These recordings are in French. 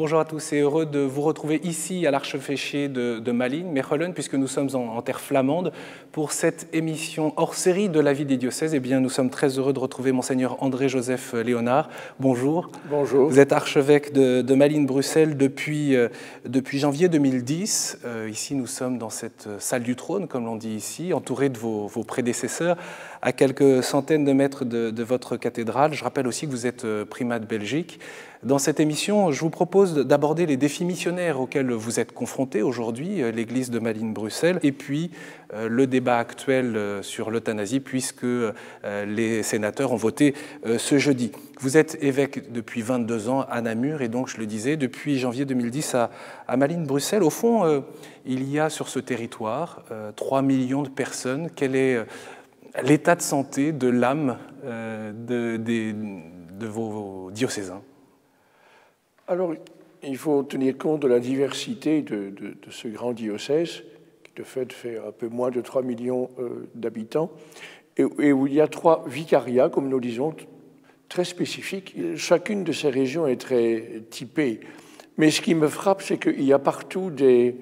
Bonjour à tous et heureux de vous retrouver ici à l'archevêché de Malines, Mechelen, puisque nous sommes en terre flamande pour cette émission hors série de la vie des diocèses. Eh bien, nous sommes très heureux de retrouver Monseigneur André-Joseph Léonard. Bonjour. Bonjour. Vous êtes archevêque de Malines-Bruxelles depuis janvier 2010. Ici, nous sommes dans cette salle du trône, comme l'on dit ici, entouré de vos prédécesseurs, à quelques centaines de mètres de votre cathédrale. Je rappelle aussi que vous êtes primat de Belgique. Dans cette émission, je vous propose d'aborder les défis missionnaires auxquels vous êtes confrontés aujourd'hui, l'Église de Malines-Bruxelles, et puis le débat actuel sur l'euthanasie, puisque les sénateurs ont voté ce jeudi. Vous êtes évêque depuis 22 ans à Namur, et donc, je le disais, depuis janvier 2010 à Malines-Bruxelles. Au fond, il y a sur ce territoire 3 millions de personnes. Quel est l'état de santé de l'âme de vos diocésains? Alors, il faut tenir compte de la diversité de ce grand diocèse, qui de fait un peu moins de 3 millions d'habitants, et où il y a 3 vicariats, comme nous disons, très spécifiques. Chacune de ces régions est très typée. Mais ce qui me frappe, c'est qu'il y a partout des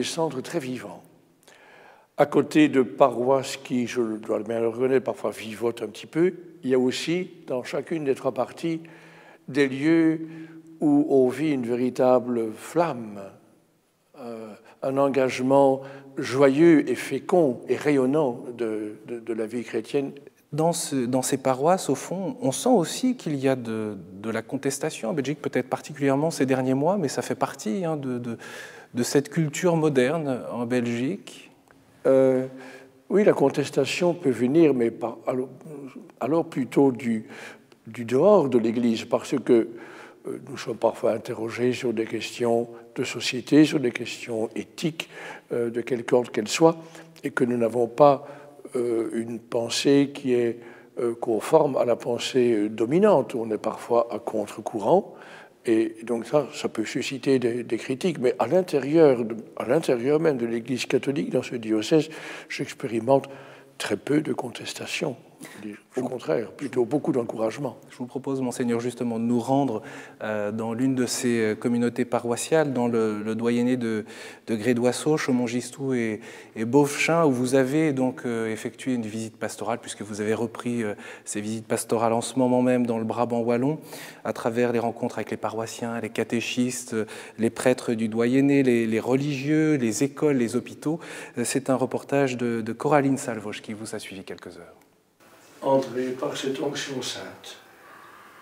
centres très vivants. À côté de paroisses qui, je dois bien le reconnaître, parfois vivotent un petit peu, il y a aussi, dans chacune des 3 parties, des lieux où on vit une véritable flamme, un engagement joyeux et fécond et rayonnant de la vie chrétienne. Dans ces paroisses, au fond, on sent aussi qu'il y a de la contestation en Belgique, peut-être particulièrement ces derniers mois, mais ça fait partie de cette culture moderne en Belgique. Oui, la contestation peut venir, mais alors plutôt du dehors de l'Église, parce que nous sommes parfois interrogés sur des questions de société, sur des questions éthiques, de quelque ordre qu'elles soient, et que nous n'avons pas une pensée qui est conforme à la pensée dominante. On est parfois à contre-courant, et donc ça peut susciter des critiques, mais à l'intérieur même de l'Église catholique, dans ce diocèse, j'expérimente très peu de contestation. Au contraire, plutôt beaucoup d'encouragement. Je vous propose, Monseigneur, justement, de nous rendre dans l'une de ces communautés paroissiales, dans le doyenné de Grédoisseau, Chaumont-Gistou et Beauvechain, où vous avez donc effectué une visite pastorale, puisque vous avez repris ces visites pastorales en ce moment même dans le Brabant wallon, à travers les rencontres avec les paroissiens, les catéchistes, les prêtres du doyenné, les religieux, les écoles, les hôpitaux. C'est un reportage de Coraline Salvoche qui vous a suivi quelques heures. André, par cette onction sainte,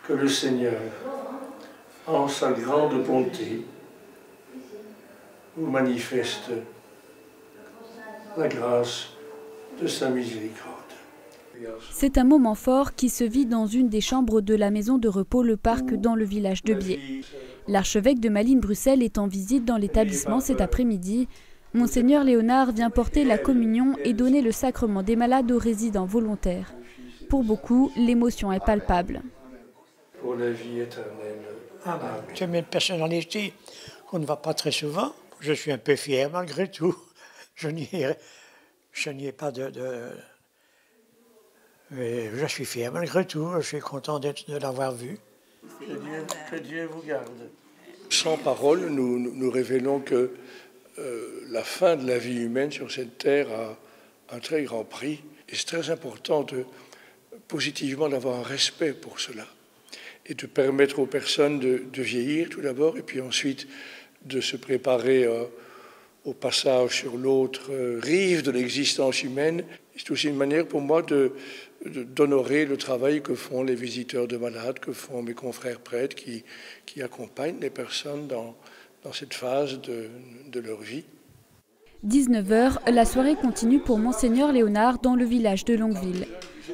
que le Seigneur, en sa grande bonté, vous manifeste la grâce de sa miséricorde. C'est un moment fort qui se vit dans une des chambres de la maison de repos Le Parc dans le village de Bié. L'archevêque de Malines-Bruxelles est en visite dans l'établissement cet après-midi. Monseigneur Léonard vient porter la communion et donner le sacrement des malades aux résidents volontaires. Pour beaucoup, l'émotion est palpable. Pour la vie éternelle. Amen. C'est une personnalité qu'on ne voit pas très souvent. Je suis un peu fier malgré tout. Je n'y ai pas Mais je suis fier malgré tout. Je suis content de l'avoir vu. Que Dieu vous garde. Sans parole, nous révélons que la fin de la vie humaine sur cette terre a un très grand prix. Et c'est très important positivement d'avoir un respect pour cela et de permettre aux personnes de vieillir tout d'abord et puis ensuite de se préparer au passage sur l'autre rive de l'existence humaine. C'est aussi une manière pour moi d'honorer le travail que font les visiteurs de malades, que font mes confrères prêtres qui accompagnent les personnes dans cette phase de leur vie. 19h, la soirée continue pour Monseigneur Léonard dans le village de Longueville.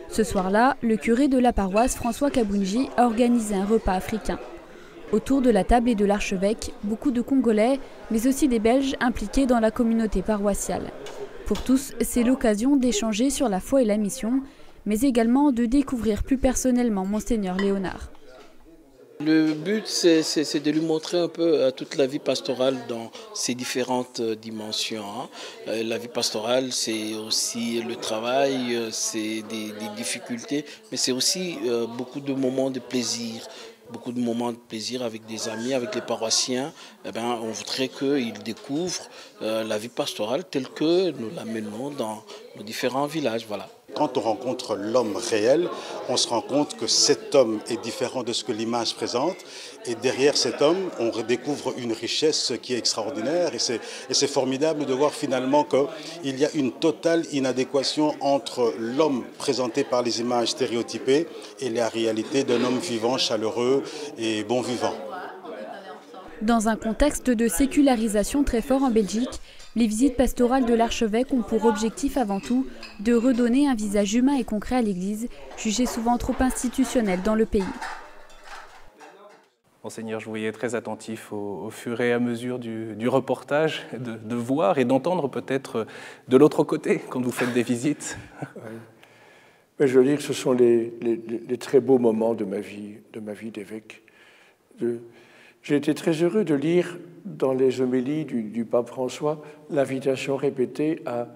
Ce soir-là, le curé de la paroisse, François Kabounji, a organisé un repas africain. Autour de la table et de l'archevêque, beaucoup de Congolais, mais aussi des Belges impliqués dans la communauté paroissiale. Pour tous, c'est l'occasion d'échanger sur la foi et la mission, mais également de découvrir plus personnellement Monseigneur Léonard. Le but, c'est de lui montrer un peu toute la vie pastorale dans ses différentes dimensions. La vie pastorale, c'est aussi le travail, c'est des difficultés, mais c'est aussi beaucoup de moments de plaisir. beaucoup de moments de plaisir avec des amis, avec les paroissiens. Eh bien, on voudrait qu'ils découvrent la vie pastorale telle que nous la menons dans nos différents villages. Voilà. Quand on rencontre l'homme réel, on se rend compte que cet homme est différent de ce que l'image présente. Et derrière cet homme, on redécouvre une richesse qui est extraordinaire. Et c'est formidable de voir finalement qu'il y a une totale inadéquation entre l'homme présenté par les images stéréotypées et la réalité d'un homme vivant, chaleureux et bon vivant. Dans un contexte de sécularisation très fort en Belgique, les visites pastorales de l'archevêque ont pour objectif avant tout de redonner un visage humain et concret à l'Église, jugée souvent trop institutionnelle dans le pays. Monseigneur, je vous voyais très attentif au fur et à mesure du reportage, de voir et d'entendre peut-être de l'autre côté quand vous faites des visites. Oui. Mais je veux dire que ce sont les très beaux moments de ma vie d'évêque. J'ai été très heureux de lire dans les homélies du pape François l'invitation répétée à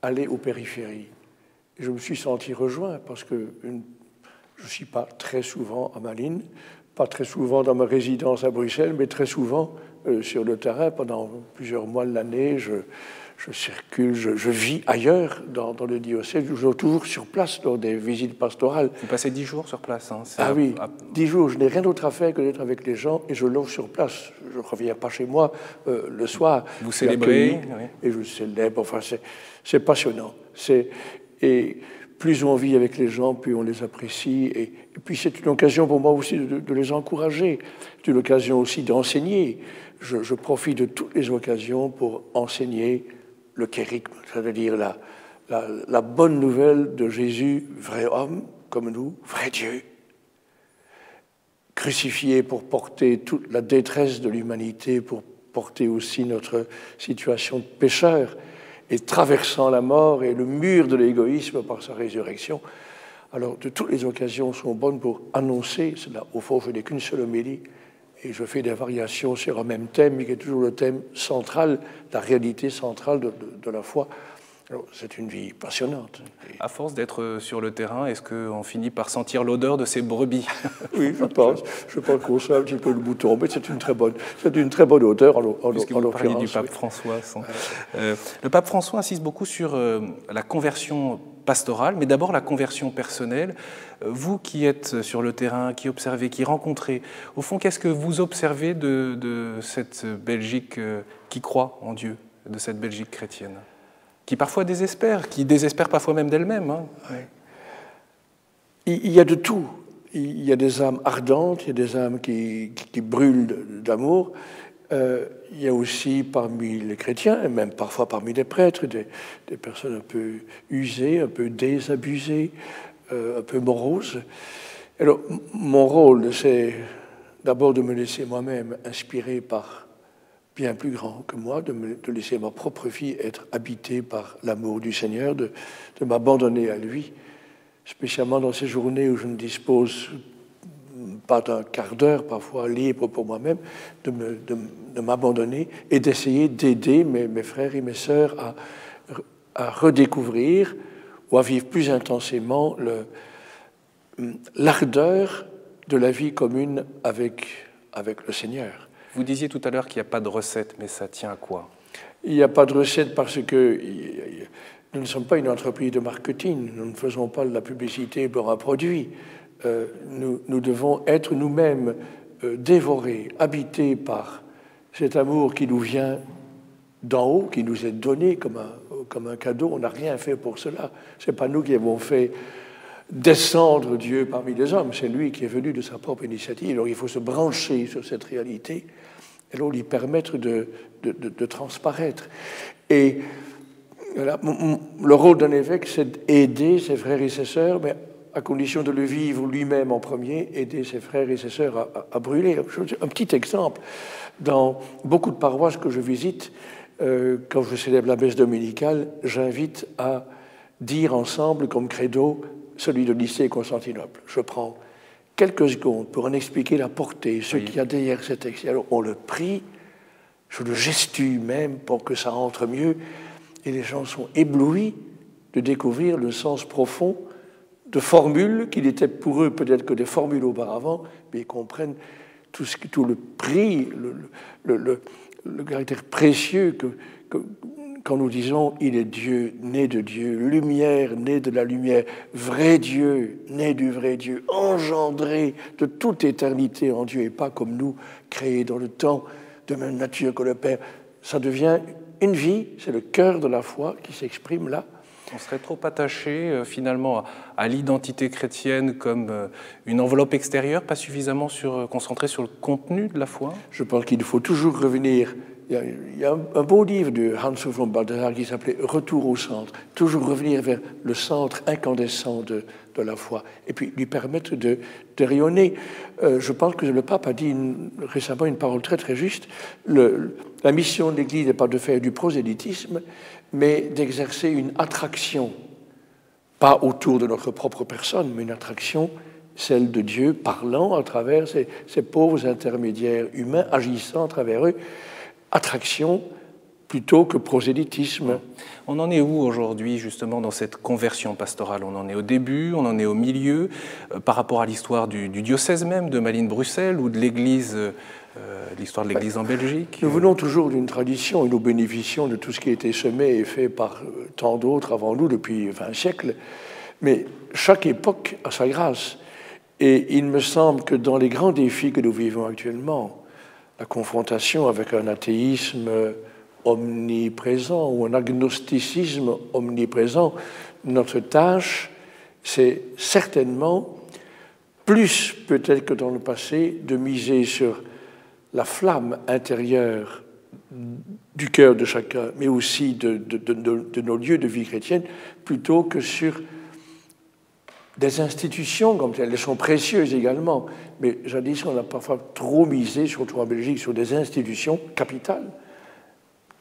aller aux périphéries. Et je me suis senti rejoint parce que je ne suis pas très souvent à Malines, pas très souvent dans ma résidence à Bruxelles, mais très souvent sur le terrain. Pendant plusieurs mois de l'année, je circule, je vis ailleurs dans le diocèse, je suis toujours sur place lors des visites pastorales. Vous passez 10 jours sur place, hein, Ah oui, 10 jours, je n'ai rien d'autre à faire que d'être avec les gens et je loge sur place. Je ne reviens pas chez moi le soir. Vous célébrez, oui. Et je célèbre, enfin c'est passionnant. Et plus on vit avec les gens, plus on les apprécie. Et puis c'est une occasion pour moi aussi de les encourager. C'est une occasion aussi d'enseigner. Je profite de toutes les occasions pour enseigner le kérigme, c'est-à-dire la bonne nouvelle de Jésus, vrai homme comme nous, vrai Dieu, crucifié pour porter toute la détresse de l'humanité, pour porter aussi notre situation de pécheur, et traversant la mort et le mur de l'égoïsme par sa résurrection. Alors, de toutes les occasions sont bonnes pour annoncer cela. Au fond, je n'ai qu'une seule homélie, et je fais des variations sur un même thème, mais qui est toujours le thème central, la réalité centrale de la foi. C'est une vie passionnante. À force d'être sur le terrain, est-ce qu'on finit par sentir l'odeur de ces brebis? Oui, je pense qu'on sent un petit peu le bouton, mais c'est une très bonne odeur, Puisque vous parliez du pape François. Le pape François insiste beaucoup sur la conversion pastorale, mais d'abord la conversion personnelle. Vous qui êtes sur le terrain, qui observez, qui rencontrez, au fond, qu'est-ce que vous observez de cette Belgique qui croit en Dieu, de cette Belgique chrétienne, qui parfois désespère, qui désespère parfois même d'elle-même, hein. Ouais. Il y a de tout. Il y a des âmes ardentes, il y a des âmes qui brûlent d'amour. Il y a aussi parmi les chrétiens, et même parfois parmi les prêtres, des personnes un peu usées, un peu désabusées, un peu moroses. Alors, mon rôle, c'est d'abord de me laisser moi-même inspirer par bien plus grand que moi, de laisser ma propre vie être habitée par l'amour du Seigneur, de m'abandonner à lui, spécialement dans ces journées où je ne dispose pas d'un quart d'heure parfois libre pour moi-même, de m'abandonner et d'essayer d'aider mes frères et mes sœurs à redécouvrir ou à vivre plus intensément l'ardeur de la vie commune avec le Seigneur. Vous disiez tout à l'heure qu'il n'y a pas de recette, mais ça tient à quoi? Il n'y a pas de recette parce que nous ne sommes pas une entreprise de marketing, nous ne faisons pas de la publicité pour un produit. Nous devons être nous-mêmes dévorés, habités par cet amour qui nous vient d'en haut, qui nous est donné comme un cadeau. On n'a rien fait pour cela. Ce n'est pas nous qui avons fait descendre Dieu parmi les hommes, c'est lui qui est venu de sa propre initiative. Alors il faut se brancher sur cette réalité et alors lui permettre de transparaître. Et voilà, le rôle d'un évêque, c'est d'aider ses frères et ses sœurs, mais à condition de le vivre lui-même en premier, aider ses frères et ses sœurs à brûler. Un petit exemple, dans beaucoup de paroisses que je visite, quand je célèbre la messe dominicale, j'invite à dire ensemble comme credo celui de Nicée-Constantinople. Je prends quelques secondes pour en expliquer la portée, ce qu'il y a derrière ce texte. Alors on le prie, je le gestue même pour que ça entre mieux, et les gens sont éblouis de découvrir le sens profond de formules qui n'étaient pour eux peut-être que des formules auparavant, mais ils comprennent tout le prix, le caractère précieux quand nous disons « il est Dieu, né de Dieu, lumière, né de la lumière, vrai Dieu, né du vrai Dieu, engendré de toute éternité en Dieu et pas comme nous, créé dans le temps, de même nature que le Père », ça devient une vie, c'est le cœur de la foi qui s'exprime là. On serait trop attaché finalement à l'identité chrétienne comme une enveloppe extérieure, pas suffisamment concentré sur le contenu de la foi. Je pense qu'il faut toujours revenir. Il y a un beau livre de Hans von Balthasar qui s'appelait « Retour au centre », toujours revenir vers le centre incandescent de la foi, et puis lui permettre de rayonner. Je pense que le pape a dit récemment une parole très très juste. La mission de l'Église n'est pas de faire du prosélytisme, mais d'exercer une attraction, pas autour de notre propre personne, mais une attraction, celle de Dieu, parlant à travers ces pauvres intermédiaires humains, agissant à travers eux, attraction plutôt que prosélytisme. On en est où aujourd'hui, justement, dans cette conversion pastorale? On en est au début, on en est au milieu, par rapport à l'histoire du diocèse même, de Malines-Bruxelles, ou de l'Église, l'histoire de l'Église en Belgique? Nous venons toujours d'une tradition et nous bénéficions de tout ce qui a été semé et fait par tant d'autres avant nous depuis 20 siècles. Mais chaque époque a sa grâce. Et il me semble que dans les grands défis que nous vivons actuellement, la confrontation avec un athéisme omniprésent ou un agnosticisme omniprésent, notre tâche, c'est certainement, plus peut-être que dans le passé, de miser sur la flamme intérieure du cœur de chacun, mais aussi de nos lieux de vie chrétienne, plutôt que sur des institutions comme telles. Elles sont précieuses également, mais jadis on a parfois trop misé, surtout en Belgique, sur des institutions capitales,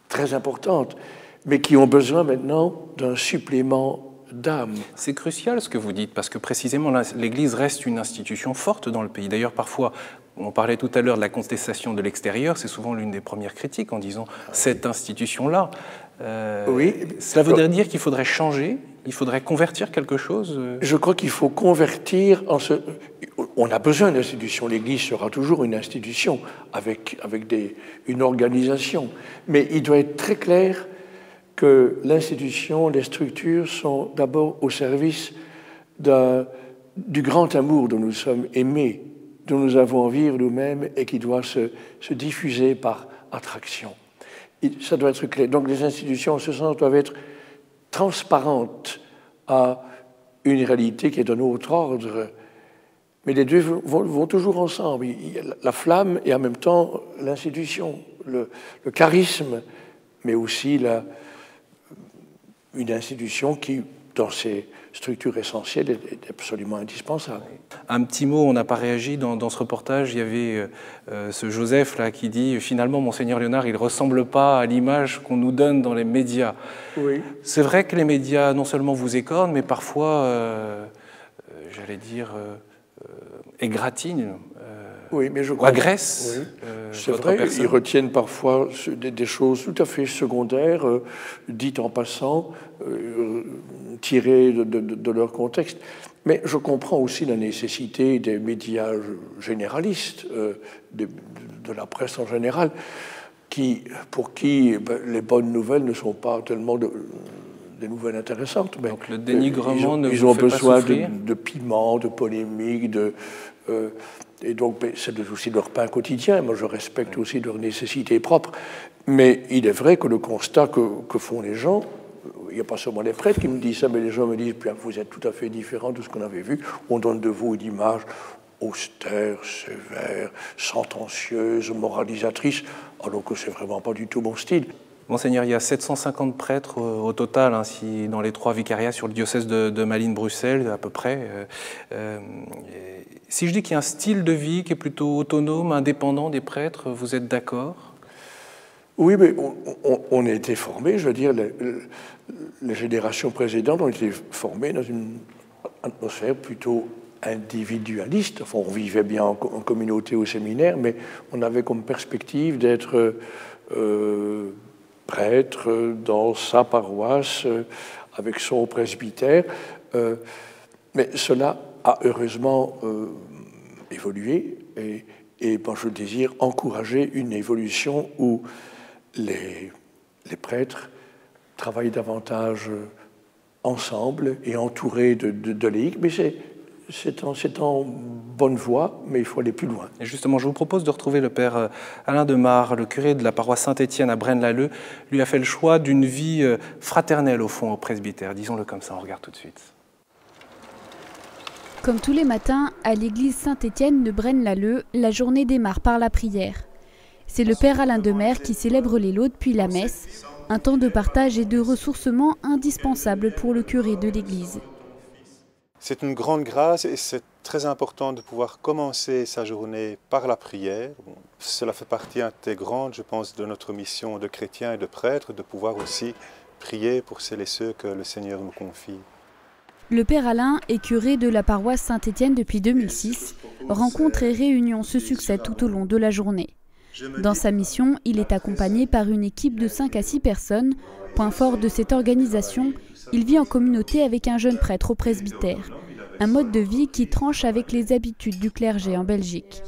très importantes, mais qui ont besoin maintenant d'un supplément d'âme. C'est crucial ce que vous dites, parce que précisément l'Église reste une institution forte dans le pays. D'ailleurs, parfois, on parlait tout à l'heure de la contestation de l'extérieur, c'est souvent l'une des premières critiques en disant cette institution-là. Oui. Cela voudrait dire qu'il faudrait changer, il faudrait convertir quelque chose? Je crois qu'il faut convertir on a besoin d'institutions. L'Église sera toujours une institution avec une organisation. Mais il doit être très clair que l'institution, les structures sont d'abord au service du grand amour dont nous sommes aimés, dont nous avons envie nous-mêmes et qui doit se diffuser par attraction. Ça doit être clair. Donc les institutions, en ce sens, doivent être transparentes à une réalité qui est d'un autre ordre. Mais les deux vont toujours ensemble. Il y a la flamme et en même temps l'institution, le charisme, mais aussi une institution qui, dans ses structures essentielles, est absolument indispensable. Un petit mot, on n'a pas réagi dans ce reportage. Il y avait ce Joseph là qui dit finalement, Monseigneur Léonard, il ne ressemble pas à l'image qu'on nous donne dans les médias. Oui. C'est vrai que les médias non seulement vous écornent, mais parfois, j'allais dire, égratignent. Oui, mais je crois, ou agressent. Oui. C'est vrai, ils retiennent parfois des choses tout à fait secondaires, dites en passant, tirées de leur contexte. Mais je comprends aussi la nécessité des médias généralistes, de la presse en général, pour qui les bonnes nouvelles ne sont pas tellement des nouvelles intéressantes. Mais donc le dénigrement ils ont besoin de piment, de polémiques, et donc c'est aussi leur pain quotidien. Moi, je respecte aussi leurs nécessités propres. Mais il est vrai que le constat que font les gens, il n'y a pas seulement les prêtres qui me disent ça, mais les gens me disent bien, vous êtes tout à fait différent de ce qu'on avait vu. On donne de vous une image austère, sévère, sentencieuse, moralisatrice, alors que c'est vraiment pas du tout mon style. Monseigneur, il y a 750 prêtres au total, hein, dans les 3 vicariats sur le diocèse de Malines-Bruxelles, à peu près. Si je dis qu'il y a un style de vie qui est plutôt autonome, indépendant des prêtres, vous êtes d'accord? Oui, mais on a été formés, je veux dire, les générations précédentes ont été formées dans une atmosphère plutôt individualiste. Enfin, on vivait bien en communauté au séminaire, mais on avait comme perspective d'être prêtre dans sa paroisse, avec son presbytère. Mais cela a heureusement évolué et bon, je désire encourager une évolution où les prêtres travaillent davantage ensemble et entourés de laïcs, mais c'est en bonne voie, mais il faut aller plus loin. Et justement, je vous propose de retrouver le père Alain Demare, le curé de la paroisse Saint-Étienne à Braine-l'Alleud. Lui a fait le choix d'une vie fraternelle, au fond, au presbytère. Disons-le comme ça, on regarde tout de suite. Comme tous les matins, à l'église Saint-Étienne de Braine-l'Alleud, la journée démarre par la prière. C'est le père Alain Demare qui célèbre les laudes puis la messe, un temps de partage et de ressourcement indispensable pour le curé de l'église. C'est une grande grâce et c'est très important de pouvoir commencer sa journée par la prière. Cela fait partie intégrante, je pense, de notre mission de chrétiens et de prêtres, de pouvoir aussi prier pour celles et ceux que le Seigneur nous confie. Le père Alain est curé de la paroisse Saint-Étienne depuis 2006. Rencontres et réunions se succèdent tout au long de la journée. Dans sa mission, il est accompagné par une équipe de 5 à 6 personnes. Point fort de cette organisation, il vit en communauté avec un jeune prêtre au presbytère. Un mode de vie qui tranche avec les habitudes du clergé en Belgique.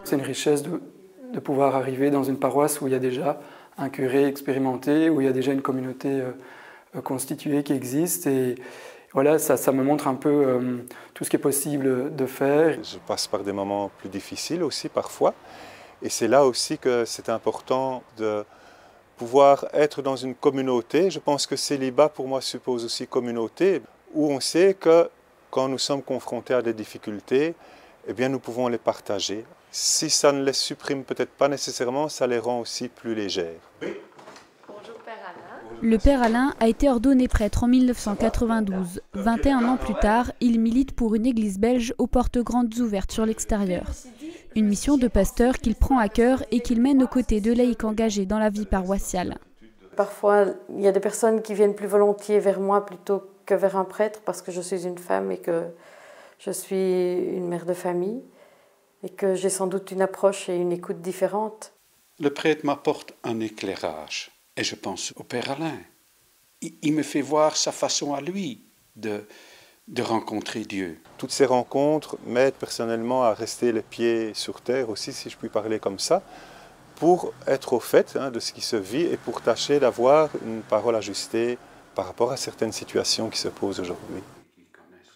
C'est une richesse de pouvoir arriver dans une paroisse où il y a déjà un curé expérimenté, où il y a déjà une communauté constituée qui existe. Et voilà, ça me montre un peu tout ce qui est possible de faire. Je passe par des moments plus difficiles aussi parfois. Et c'est là aussi que c'est important de pouvoir être dans une communauté. Je pense que célibat, pour moi, suppose aussi communauté, où on sait que quand nous sommes confrontés à des difficultés, eh bien, nous pouvons les partager. Si ça ne les supprime peut-être pas nécessairement, ça les rend aussi plus légères. Bonjour Père Alain. Le Père Alain a été ordonné prêtre en 1992. 21 ans plus tard, il milite pour une église belge aux portes grandes ouvertes sur l'extérieur. Une mission de pasteur qu'il prend à cœur et qu'il mène aux côtés de laïcs engagés dans la vie paroissiale. Parfois, il y a des personnes qui viennent plus volontiers vers moi plutôt que vers un prêtre parce que je suis une femme et que je suis une mère de famille et que j'ai sans doute une approche et une écoute différentes. Le prêtre m'apporte un éclairage et je pense au Père Alain. Il me fait voir sa façon à lui de rencontrer Dieu. Toutes ces rencontres m'aident personnellement à rester les pieds sur terre aussi, si je puis parler comme ça, pour être au fait de ce qui se vit et pour tâcher d'avoir une parole ajustée par rapport à certaines situations qui se posent aujourd'hui.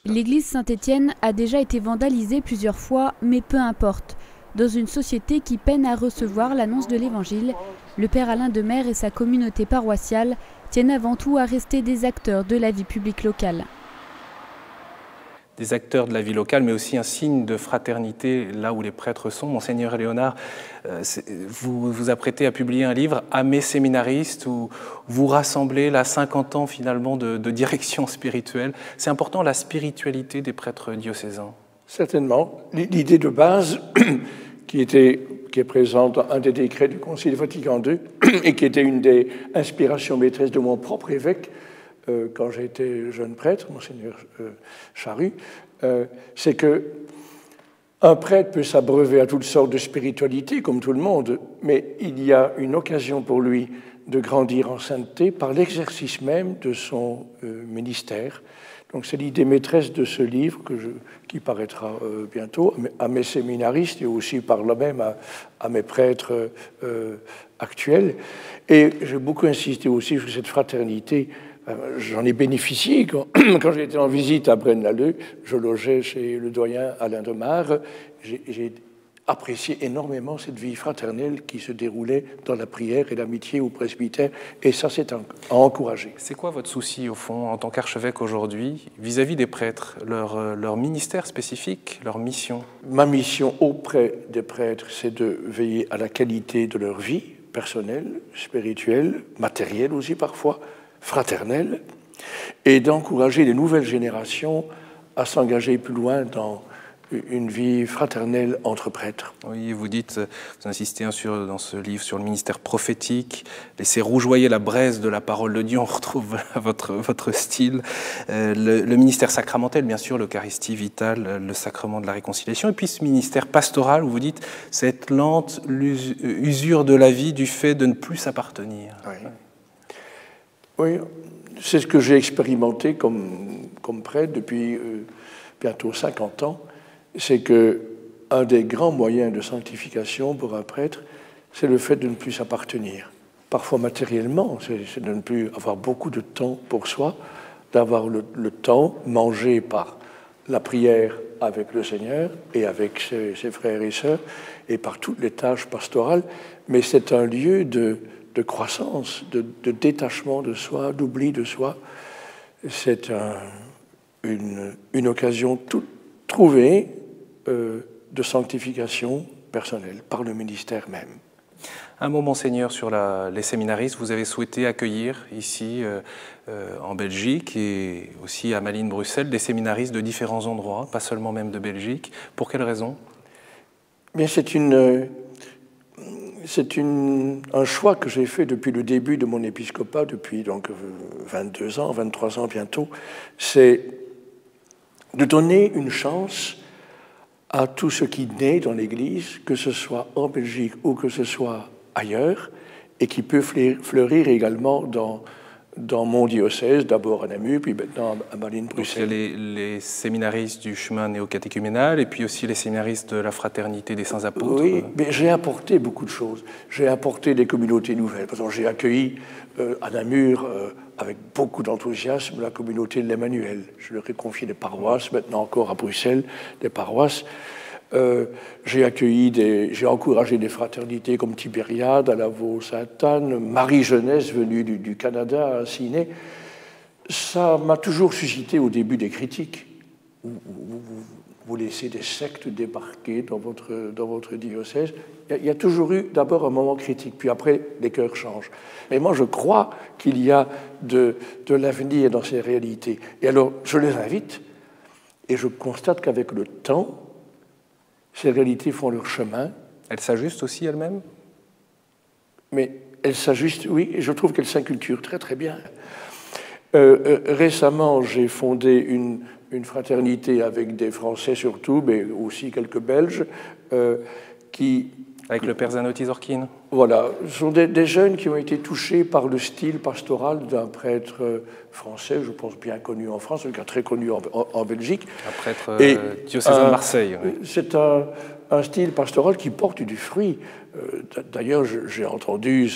L'église Saint-Étienne a déjà été vandalisée plusieurs fois, mais peu importe. Dans une société qui peine à recevoir l'annonce de l'Évangile, le Père Alain Demare et sa communauté paroissiale tiennent avant tout à rester des acteurs de la vie publique locale. Des acteurs de la vie locale, mais aussi un signe de fraternité là où les prêtres sont. Monseigneur Léonard, vous vous apprêtez à publier un livre, Amis séminaristes, où vous rassemblez là 50 ans finalement de direction spirituelle. C'est important la spiritualité des prêtres diocésains. Certainement. L'idée de base qui est présente dans un des décrets du Concile Vatican II et qui était une des inspirations maîtresses de mon propre évêque, quand j'ai été jeune prêtre, Monseigneur Charru, c'est qu'un prêtre peut s'abreuver à toutes sortes de spiritualités, comme tout le monde, mais il y a une occasion pour lui de grandir en sainteté par l'exercice même de son ministère. Donc c'est l'idée maîtresse de ce livre qui paraîtra bientôt à mes séminaristes et aussi par là même à mes prêtres actuels. Et j'ai beaucoup insisté aussi sur cette fraternité. J'en ai bénéficié quand j'ai été en visite à Braine-l'Alleud. Je logeais chez le doyen Alain Demare. J'ai apprécié énormément cette vie fraternelle qui se déroulait dans la prière et l'amitié au presbytère. Et ça, c'est à encourager. C'est quoi votre souci, au fond, en tant qu'archevêque aujourd'hui, vis-à-vis des prêtres, leur ministère spécifique, leur mission? Ma mission auprès des prêtres, c'est de veiller à la qualité de leur vie personnelle, spirituelle, matérielle aussi parfois, fraternelle, et d'encourager les nouvelles générations à s'engager plus loin dans une vie fraternelle entre prêtres. Oui, vous dites, vous insistez dans ce livre sur le ministère prophétique, laisser rougeoyer la braise de la parole de Dieu, on retrouve votre style, le ministère sacramentel, bien sûr, l'Eucharistie vitale, le sacrement de la réconciliation, et puis ce ministère pastoral où vous dites cette lente usure de la vie du fait de ne plus s'appartenir. Oui, c'est ce que j'ai expérimenté comme prêtre depuis bientôt 50 ans, c'est qu'un des grands moyens de sanctification pour un prêtre, c'est le fait de ne plus s'appartenir. Parfois matériellement, c'est de ne plus avoir beaucoup de temps pour soi, d'avoir le temps mangé par la prière avec le Seigneur et avec ses frères et sœurs et par toutes les tâches pastorales, mais c'est un lieu de croissance, de détachement de soi, d'oubli de soi. C'est une occasion toute trouvée de sanctification personnelle par le ministère même. Un mot, Monseigneur, sur les séminaristes. Vous avez souhaité accueillir ici, en Belgique et aussi à Malines, Bruxelles, des séminaristes de différents endroits, pas seulement même de Belgique. Pour quelles raisons? Bien, c'est un choix que j'ai fait depuis le début de mon épiscopat, depuis donc 22 ans, 23 ans bientôt. C'est de donner une chance à tout ce qui naît dans l'Église, que ce soit en Belgique ou que ce soit ailleurs, et qui peut fleurir également dans mon diocèse, d'abord à Namur, puis maintenant à Malines, Bruxelles. Les séminaristes du chemin néo-catéchuménal, et puis aussi les séminaristes de la Fraternité des Saints-Apôtres. Oui, mais j'ai apporté beaucoup de choses. J'ai apporté des communautés nouvelles. Par exemple, j'ai accueilli à Namur, avec beaucoup d'enthousiasme, la communauté de l'Emmanuel. Je leur ai confié des paroisses, maintenant encore à Bruxelles, des paroisses. J'ai encouragé des fraternités comme Tibériade, à Lavaux-Sainte-Anne, Marie-Jeunesse venue du Canada à Sydney. Ça m'a toujours suscité au début des critiques. Vous laissez des sectes débarquer dans votre diocèse. Il y a toujours eu d'abord un moment critique, puis après les cœurs changent. Mais moi je crois qu'il y a de l'avenir dans ces réalités. Et alors je les invite, et je constate qu'avec le temps, ces réalités font leur chemin. Elles s'ajustent aussi elles-mêmes? Mais elles s'ajustent, oui, et je trouve qu'elles s'inculturent très très bien. Récemment, j'ai fondé une fraternité avec des Français surtout, mais aussi quelques Belges, qui... Avec le père Zanotti Zorkin. Voilà, ce sont des jeunes qui ont été touchés par le style pastoral d'un prêtre français, je pense bien connu en France, en tout cas très connu en Belgique. Un prêtre diocésain de Marseille. Oui. C'est un style pastoral qui porte du fruit. D'ailleurs, j'ai entendu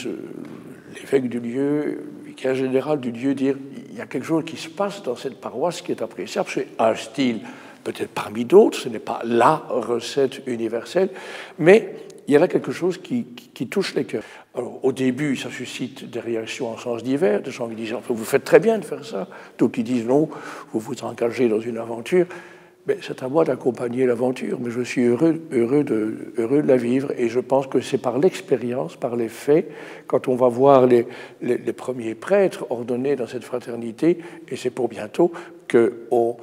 l'évêque du lieu, le vicaire général du lieu dire il y a quelque chose qui se passe dans cette paroisse qui est appréciable. C'est un style peut-être parmi d'autres, ce n'est pas la recette universelle, mais il y a là quelque chose qui touche les cœurs. Alors, au début, ça suscite des réactions en sens divers, des gens qui disent vous faites très bien de faire ça, d'autres qui disent non, vous vous engagez dans une aventure. Mais c'est à moi d'accompagner l'aventure, mais je suis heureux de la vivre, et je pense que c'est par l'expérience, par les faits, quand on va voir les premiers prêtres ordonnés dans cette fraternité, et c'est pour bientôt qu'on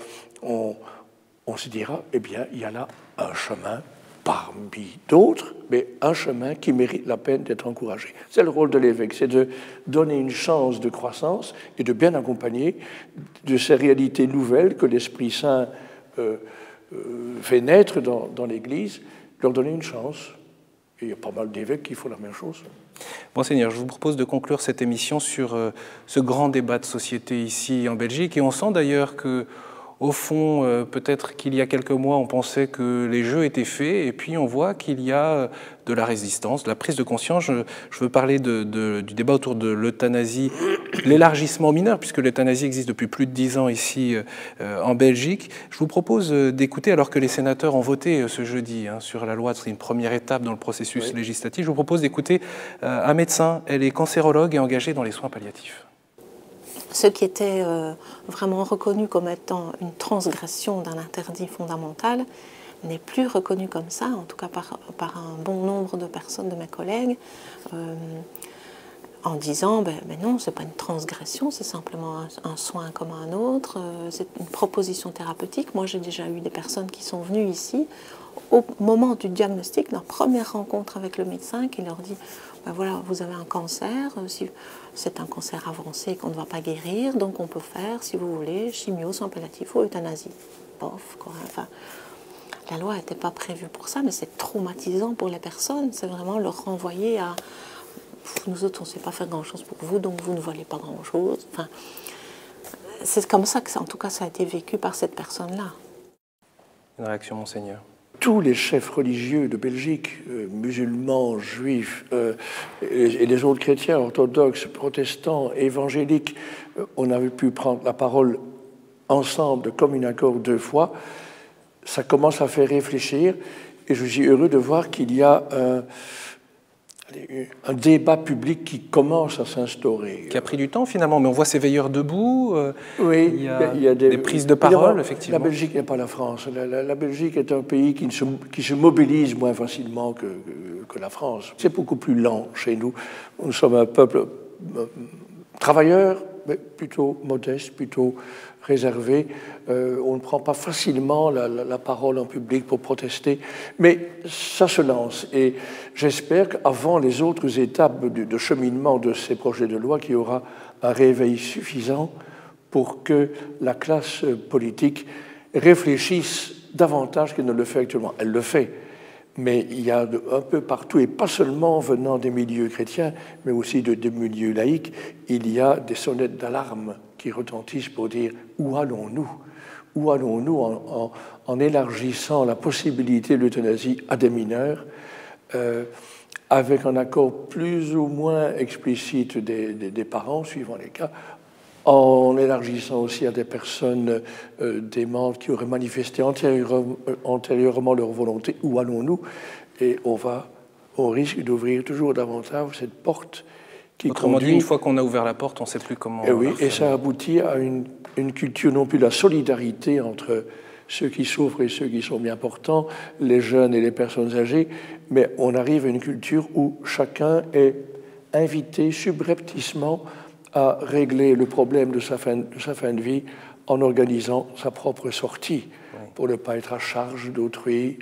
se dira, eh bien, il y a là un chemin parmi d'autres, mais un chemin qui mérite la peine d'être encouragé. C'est le rôle de l'évêque, c'est de donner une chance de croissance et de bien accompagner de ces réalités nouvelles que l'Esprit Saint fait naître dans l'Église, leur donner une chance. Et il y a pas mal d'évêques qui font la même chose. Monseigneur, je vous propose de conclure cette émission sur ce grand débat de société ici en Belgique, et on sent d'ailleurs que au fond, peut-être qu'il y a quelques mois, on pensait que les jeux étaient faits, et puis on voit qu'il y a de la résistance, de la prise de conscience. Je veux parler du débat autour de l'euthanasie, l'élargissement mineur, puisque l'euthanasie existe depuis plus de 10 ans ici en Belgique. Je vous propose d'écouter, alors que les sénateurs ont voté ce jeudi sur la loi, c'est une première étape dans le processus législatif, je vous propose d'écouter un médecin. Elle est cancérologue et engagée dans les soins palliatifs. Ce qui était vraiment reconnu comme étant une transgression d'un interdit fondamental n'est plus reconnu comme ça, en tout cas par un bon nombre de personnes, de mes collègues, en disant mais non, ce n'est pas une transgression, c'est simplement un soin comme un autre, c'est une proposition thérapeutique. Moi, j'ai déjà eu des personnes qui sont venues ici au moment du diagnostic, leur première rencontre avec le médecin, qui leur dit voilà, vous avez un cancer, c'est un cancer avancé qu'on ne va pas guérir, donc on peut faire, si vous voulez, chimio, soins palliatifs ou euthanasie. Bof, quoi. Enfin, la loi n'était pas prévue pour ça, mais c'est traumatisant pour les personnes. C'est vraiment leur renvoyer à nous autres, on ne sait pas faire grand-chose pour vous, donc vous ne valez pas grand-chose. Enfin, c'est comme ça que, en tout cas, ça a été vécu par cette personne-là. Une réaction, Monseigneur? Tous les chefs religieux de Belgique, musulmans, juifs et les autres chrétiens, orthodoxes, protestants, évangéliques, on avait pu prendre la parole ensemble de commun accord 2 fois. Ça commence à faire réfléchir et je suis heureux de voir qu'il y a un débat public qui commence à s'instaurer. Qui a pris du temps finalement, mais on voit ces veilleurs debout, oui, il y a des prises de parole, effectivement. La Belgique n'est pas la France. La Belgique est un pays qui se mobilise moins facilement que la France. C'est beaucoup plus lent chez nous. Nous sommes un peuple travailleur, mais plutôt modeste, plutôt réservé. On ne prend pas facilement la parole en public pour protester, mais ça se lance. Et j'espère qu'avant les autres étapes de cheminement de ces projets de loi, qu'il y aura un réveil suffisant pour que la classe politique réfléchisse davantage qu'elle ne le fait actuellement. Elle le fait, mais il y a un peu partout, et pas seulement venant des milieux chrétiens, mais aussi des milieux laïcs, il y a des sonnettes d'alarme qui retentissent pour dire où allons-nous? Où allons-nous en élargissant la possibilité de l'euthanasie à des mineurs, avec un accord plus ou moins explicite des parents, suivant les cas, en élargissant aussi à des personnes démentes qui auraient manifesté antérieurement leur volonté. Où allons-nous? Et on risque d'ouvrir toujours davantage cette porte qui Autrement conduit... dit, une fois qu'on a ouvert la porte, on ne sait plus comment... Et oui, et ça aboutit à une culture non plus de la solidarité entre ceux qui souffrent et ceux qui sont bien portants, les jeunes et les personnes âgées, mais on arrive à une culture où chacun est invité subrepticement à régler le problème de sa fin de vie en organisant sa propre sortie, pour ne pas être à charge d'autrui,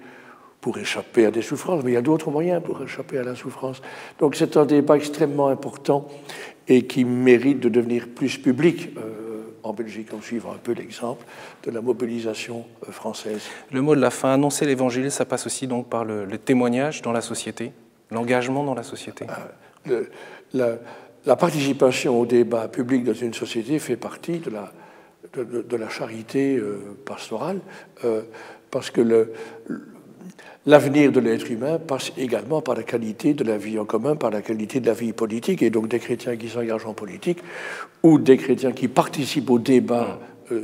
pour échapper à des souffrances. Mais il y a d'autres moyens pour échapper à la souffrance. Donc c'est un débat extrêmement important et qui mérite de devenir plus public en Belgique, en suivant un peu l'exemple de la mobilisation française. Le mot de la fin, annoncer l'Évangile, ça passe aussi donc par le témoignage dans la société, l'engagement dans la société. La participation au débat public dans une société fait partie de la charité pastorale, parce que l'avenir de l'être humain passe également par la qualité de la vie en commun, par la qualité de la vie politique, et donc des chrétiens qui s'engagent en politique ou des chrétiens qui participent au débat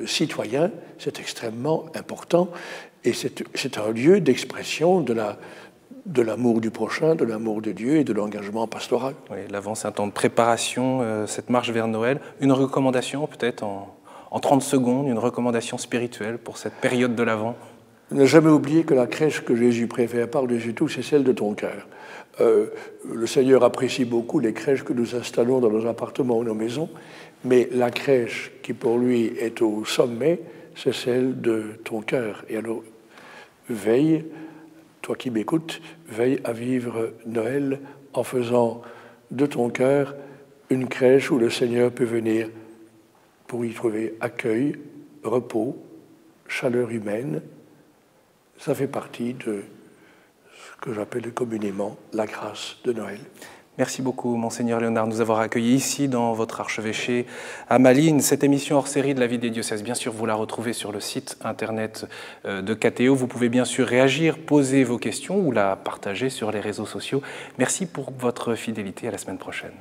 citoyen, c'est extrêmement important, et c'est un lieu d'expression de l'amour du prochain, de l'amour de Dieu et de l'engagement pastoral. Oui, l'Avent, c'est un temps de préparation, cette marche vers Noël. Une recommandation, peut-être en 30 secondes, une recommandation spirituelle pour cette période de l'Avent? Ne jamais oublier que la crèche que Jésus préfère par-dessus tout, c'est celle de ton cœur. Le Seigneur apprécie beaucoup les crèches que nous installons dans nos appartements ou nos maisons, mais la crèche qui pour lui est au sommet, c'est celle de ton cœur. Et alors, veille, toi qui m'écoutes, veille à vivre Noël en faisant de ton cœur une crèche où le Seigneur peut venir pour y trouver accueil, repos, chaleur humaine. Ça fait partie de ce que j'appelle communément la grâce de Noël. Merci beaucoup, Monseigneur Léonard, de nous avoir accueillis ici dans votre archevêché à Malines. Cette émission hors série de la vie des diocèses, bien sûr, vous la retrouvez sur le site internet de KTO. Vous pouvez bien sûr réagir, poser vos questions ou la partager sur les réseaux sociaux. Merci pour votre fidélité. À la semaine prochaine.